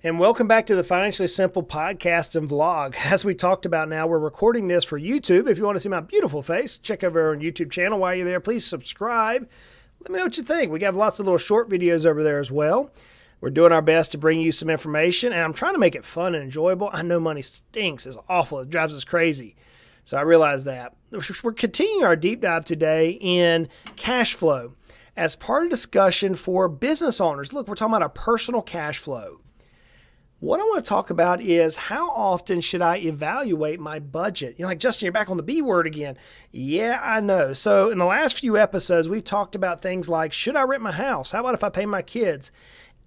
And welcome back to the Financially Simple podcast and vlog. As we talked about now, we're recording this for YouTube. If you want to see my beautiful face, check over our YouTube channel. While you're there, please subscribe. Let me know what you think. We got lots of little short videos over there as well. We're doing our best to bring you some information, and I'm trying to make it fun and enjoyable. I know money stinks. It's awful. It drives us crazy. So I realize that. We're continuing our deep dive today in cash flow as part of discussion for business owners. Look, we're talking about our personal cash flow. What I want to talk about is how often should I evaluate my budget? You're like, Justin, you're back on the B word again. Yeah, I know. So in the last few episodes, we've talked about things like, should I rent my house? How about if I pay my kids?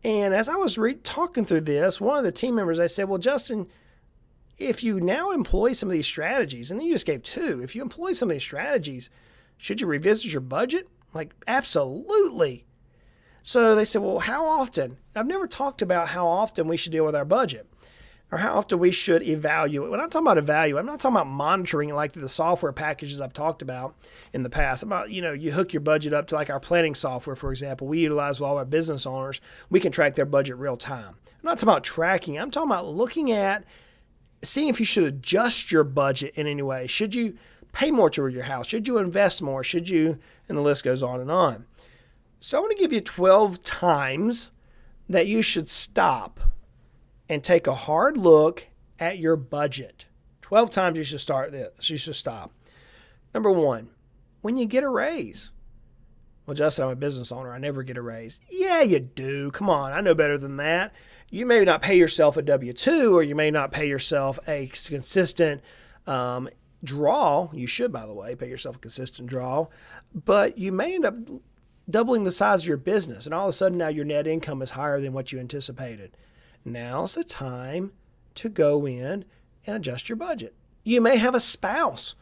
And as I was talking through this, one of the team members, I said, well, Justin, if you now employ some of these strategies, and then you just gave two, if you employ some of these strategies, should you revisit your budget? Like, absolutely. So they said, well, how often? I've never talked about how often we should deal with our budget or how often we should evaluate. When I'm talking about evaluate, I'm not talking about monitoring like the software packages I've talked about in the past. About, you hook your budget up to like our planning software, for example, we utilize with all our business owners. We can track their budget real time. I'm not talking about tracking. I'm talking about looking at seeing if you should adjust your budget in any way. Should you pay more toward your house? Should you invest more? Should you, and the list goes on and on. So I want to give you 12 times that you should stop and take a hard look at your budget. 12 times you should start this. You should stop. Number one, when you get a raise. Well, Justin, I'm a business owner. I never get a raise. Yeah, you do. Come on. I know better than that. You may not pay yourself a W-2, or you may not pay yourself a consistent draw. You should, by the way, pay yourself a consistent draw. But you may end up doubling the size of your business, and all of a sudden now your net income is higher than what you anticipated. Now's the time to go in and adjust your budget. You may have a spouse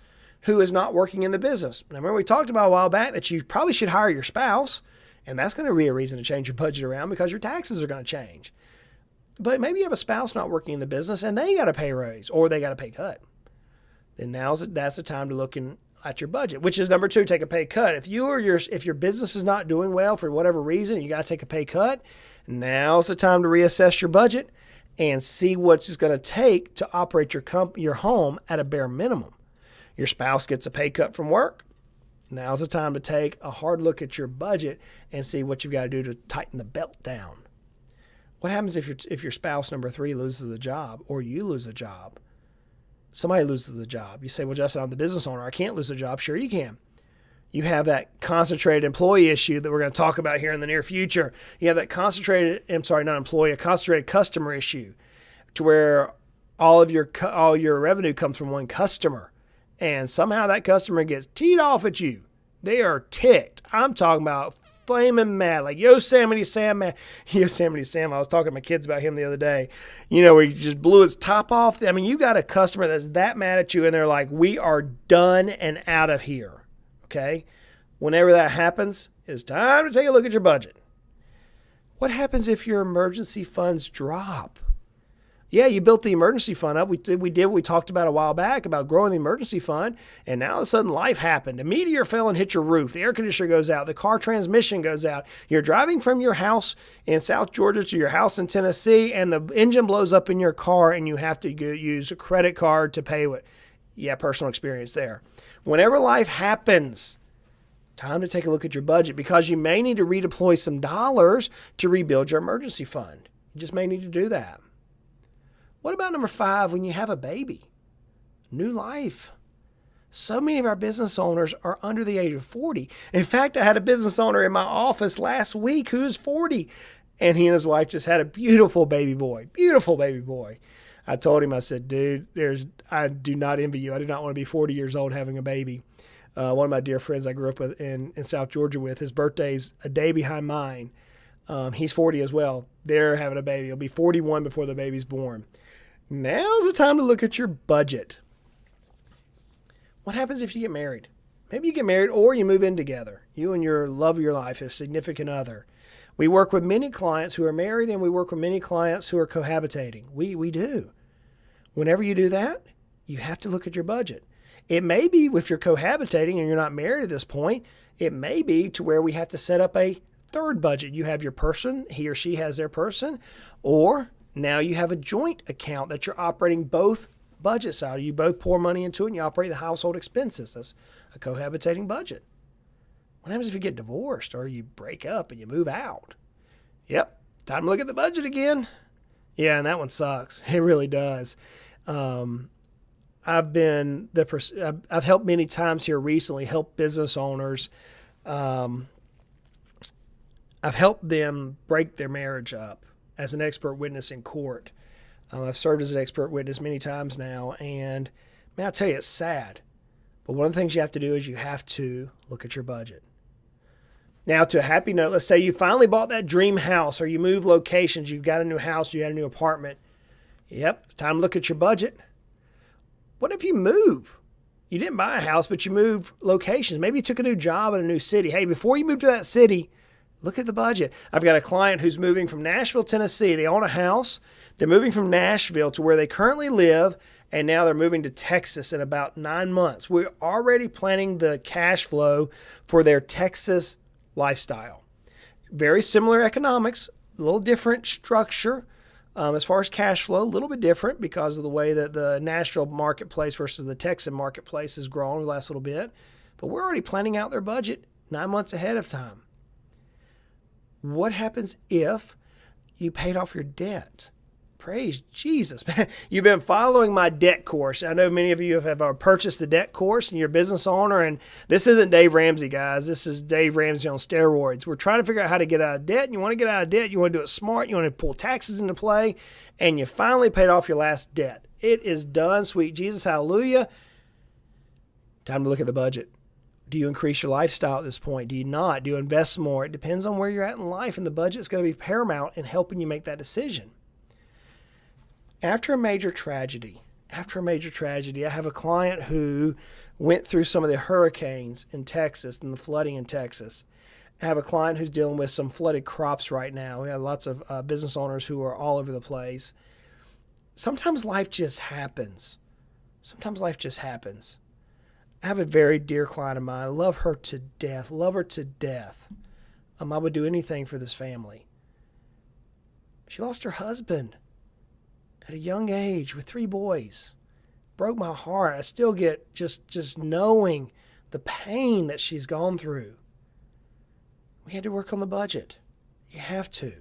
who is not working in the business. Now, remember we talked about a while back that you probably should hire your spouse, and that's going to be a reason to change your budget around because your taxes are going to change. But maybe you have a spouse not working in the business and they got a pay raise or they got a pay cut. Then that's the time to look at your budget, which is number two, take a pay cut. If your business is not doing well for whatever reason, you got to take a pay cut. Now's the time to reassess your budget and see what it's going to take to operate your home at a bare minimum. Your spouse gets a pay cut from work. Now's the time to take a hard look at your budget and see what you've got to do to tighten the belt down. What happens if your spouse, number three, loses a job or you lose a job? Somebody loses a job. You say, well, Justin, I'm the business owner. I can't lose a job. Sure you can. You have that concentrated employee issue that we're going to talk about here in the near future. You have that a concentrated customer issue to where all your revenue comes from one customer. And somehow that customer gets teed off at you. They are ticked. I'm talking about flaming mad, like Yosemite Sam, man. Yosemite Sam, I was talking to my kids about him the other day. Where he just blew his top off. I mean, you got a customer that's that mad at you and they're like, we are done and out of here, okay? Whenever that happens, it's time to take a look at your budget. What happens if your emergency funds drop? Yeah, you built the emergency fund up. We did what we talked about a while back about growing the emergency fund, and now all of a sudden life happened. A meteor fell and hit your roof. The air conditioner goes out. The car transmission goes out. You're driving from your house in South Georgia to your house in Tennessee, and the engine blows up in your car, and you have to use a credit card to pay it. Yeah, personal experience there. Whenever life happens, time to take a look at your budget because you may need to redeploy some dollars to rebuild your emergency fund. You just may need to do that. What about number five, when you have a baby? New life. So many of our business owners are under the age of 40. In fact, I had a business owner in my office last week who's 40, and he and his wife just had a beautiful baby boy. Beautiful baby boy. I told him, I said, dude, I do not envy you. I do not want to be 40 years old having a baby. One of my dear friends I grew up with in South Georgia with, his birthday's a day behind mine. He's 40 as well. They're having a baby. He'll be 41 before the baby's born. Now's the time to look at your budget. What happens if you get married? Maybe you get married or you move in together. You and your love of your life, a significant other. We work with many clients who are married and we work with many clients who are cohabitating. We do. Whenever you do that, you have to look at your budget. It may be if you're cohabitating and you're not married at this point, it may be to where we have to set up a third budget. You have your person, he or she has their person, or Now you have a joint account that you're operating both budgets out of. You both pour money into it and you operate the household expenses. That's a cohabitating budget. What happens if you get divorced or you break up and you move out? Yep, time to look at the budget again. Yeah, and that one sucks. It really does. I've helped many times here recently, helped business owners. I've helped them break their marriage up as an expert witness in court. I've served as an expert witness many times now, and man, I'll tell you, it's sad. But one of the things you have to do is you have to look at your budget. Now, to a happy note, let's say you finally bought that dream house or you move locations, you've got a new house, you got a new apartment. Yep, it's time to look at your budget. What if you move? You didn't buy a house, but you moved locations. Maybe you took a new job in a new city. Hey, before you move to that city, look at the budget. I've got a client who's moving from Nashville, Tennessee. They own a house. They're moving from Nashville to where they currently live, and now they're moving to Texas in about 9 months. We're already planning the cash flow for their Texas lifestyle. Very similar economics, a little different structure. As far as cash flow, a little bit different because of the way that the Nashville marketplace versus the Texan marketplace has grown the last little bit. But we're already planning out their budget 9 months ahead of time. What happens if you paid off your debt? Praise Jesus. You've been following my debt course. I know many of you have purchased the debt course and you're a business owner. And this isn't Dave Ramsey, guys. This is Dave Ramsey on steroids. We're trying to figure out how to get out of debt. And you want to get out of debt. You want to do it smart. You want to pull taxes into play. And you finally paid off your last debt. It is done. Sweet Jesus. Hallelujah. Time to look at the budget. Do you increase your lifestyle at this point? Do you not? Do you invest more? It depends on where you're at in life. And the budget is going to be paramount in helping you make that decision. After a major tragedy, I have a client who went through some of the hurricanes in Texas and the flooding in Texas. I have a client who's dealing with some flooded crops right now. We have lots of business owners who are all over the place. Sometimes life just happens. I have a very dear client of mine. I love her to death. I would do anything for this family. She lost her husband at a young age with 3 boys. Broke my heart. I still get just knowing the pain that she's gone through. We had to work on the budget. You have to.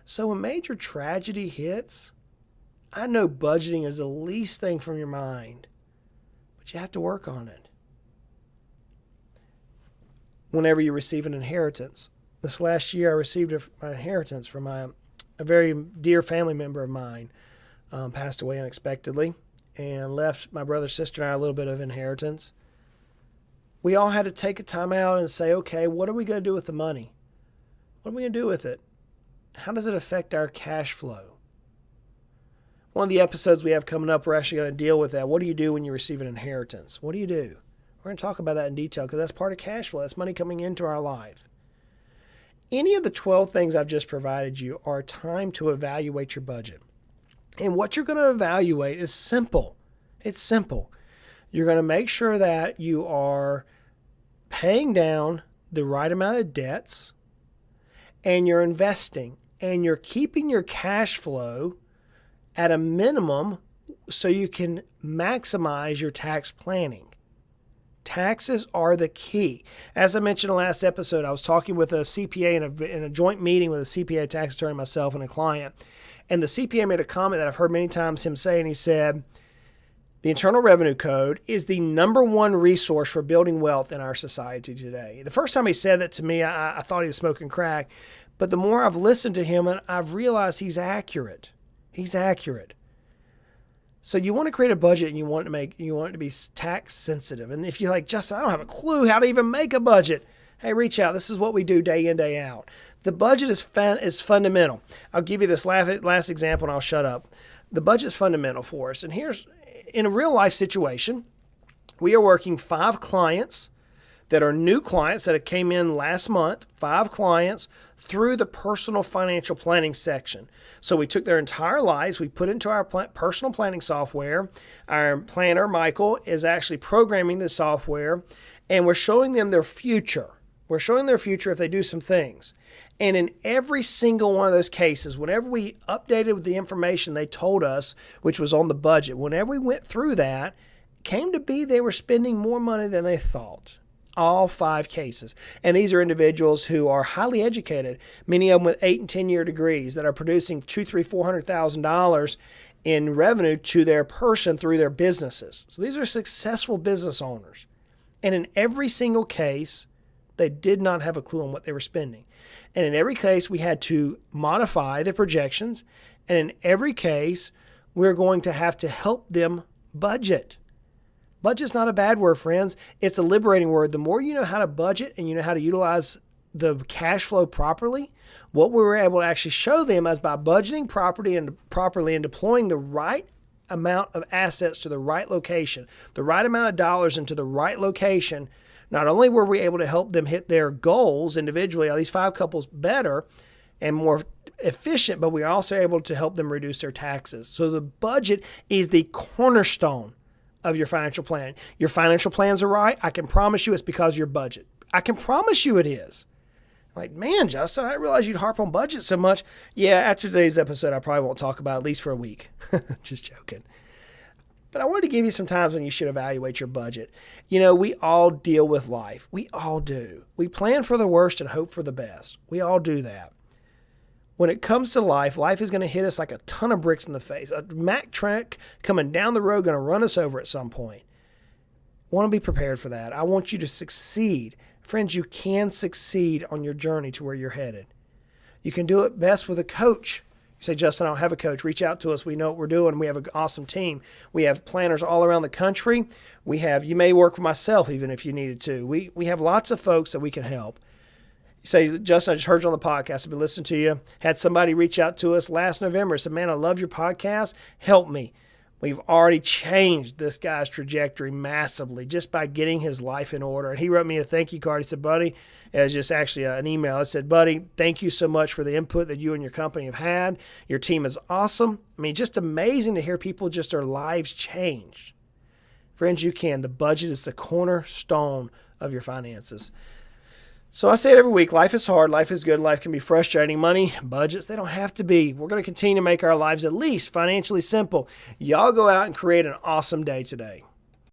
So when major tragedy hits, I know budgeting is the least thing from your mind, but you have to work on it. Whenever you receive an inheritance. This last year I received my inheritance from a very dear family member of mine. Passed away unexpectedly and left my brother, sister, and I a little bit of inheritance. We all had to take a time out and say, okay, what are we going to do with the money? What are we going to do with it? How does it affect our cash flow? One of the episodes we have coming up, we're actually going to deal with that. What do you do when you receive an inheritance? What do you do? We're going to talk about that in detail because that's part of cash flow. That's money coming into our life. Any of the 12 things I've just provided you are time to evaluate your budget. And what you're going to evaluate is simple. It's simple. You're going to make sure that you are paying down the right amount of debts and you're investing and you're keeping your cash flow at a minimum so you can maximize your tax planning. Taxes are the key. As I mentioned in the last episode, I was talking with a CPA in a joint meeting with a CPA tax attorney, myself, and a client. And the CPA made a comment that I've heard many times him say, and he said, the Internal Revenue Code is the number one resource for building wealth in our society today. The first time he said that to me, I thought he was smoking crack. But the more I've listened to him, I've realized he's accurate. He's accurate. So you want to create a budget and you want it to be tax sensitive. And if you're like, Justin, I don't have a clue how to even make a budget. Hey, reach out. This is what we do day in, day out. The budget is fundamental. I'll give you this last example and I'll shut up. The budget is fundamental for us. And here's, in a real life situation, we are working 5 clients that are new clients that came in last month, 5 clients through the personal financial planning section. So we took their entire lives, we put into our personal planning software. Our planner, Michael, is actually programming the software, and we're showing them their future. We're showing their future if they do some things. And in every single one of those cases, whenever we updated with the information they told us, which was on the budget, whenever we went through that, it came to be they were spending more money than they thought. All 5 cases. And these are individuals who are highly educated, many of them with 8 and 10-year degrees that are producing $200,000, $300,000, $400,000 in revenue to their person through their businesses. So these are successful business owners. And in every single case, they did not have a clue on what they were spending. And in every case, we had to modify the projections. And in every case, we're going to have to help them budget. Budget's not a bad word, friends. It's a liberating word. The more you know how to budget and you know how to utilize the cash flow properly, what we were able to actually show them is by budgeting properly and deploying the right amount of assets to the right location, the right amount of dollars into the right location. Not only were we able to help them hit their goals individually, these 5 couples better and more efficient, but we are also able to help them reduce their taxes. So the budget is the cornerstone of your financial plan. Your financial plans are right. I can promise you it's because of your budget. I can promise you it is. Like, man, Justin, I didn't realize you'd harp on budget so much. Yeah, after today's episode, I probably won't talk about it, at least for a week. Just joking. But I wanted to give you some times when you should evaluate your budget. You know, we all deal with life. We all do. We plan for the worst and hope for the best. We all do that. When it comes to life, life is going to hit us like a ton of bricks in the face. A Mack truck coming down the road going to run us over at some point. I want to be prepared for that. I want you to succeed. Friends, you can succeed on your journey to where you're headed. You can do it best with a coach. You say, Justin, I don't have a coach. Reach out to us. We know what we're doing. We have an awesome team. We have planners all around the country. You may work with myself even if you needed to. We have lots of folks that we can help. You say, Justin, I just heard you on the podcast. I've been listening to you. Had somebody reach out to us last November. Said, man, I love your podcast. Help me. We've already changed this guy's trajectory massively just by getting his life in order. And he wrote me a thank you card. He said, buddy, it was just actually an email. It said, buddy, thank you so much for the input that you and your company have had. Your team is awesome. I mean, just amazing to hear people just their lives change. Friends, you can. The budget is the cornerstone of your finances. So I say it every week, life is hard, life is good, life can be frustrating. Money, budgets, they don't have to be. We're going to continue to make our lives at least financially simple. Y'all go out and create an awesome day today.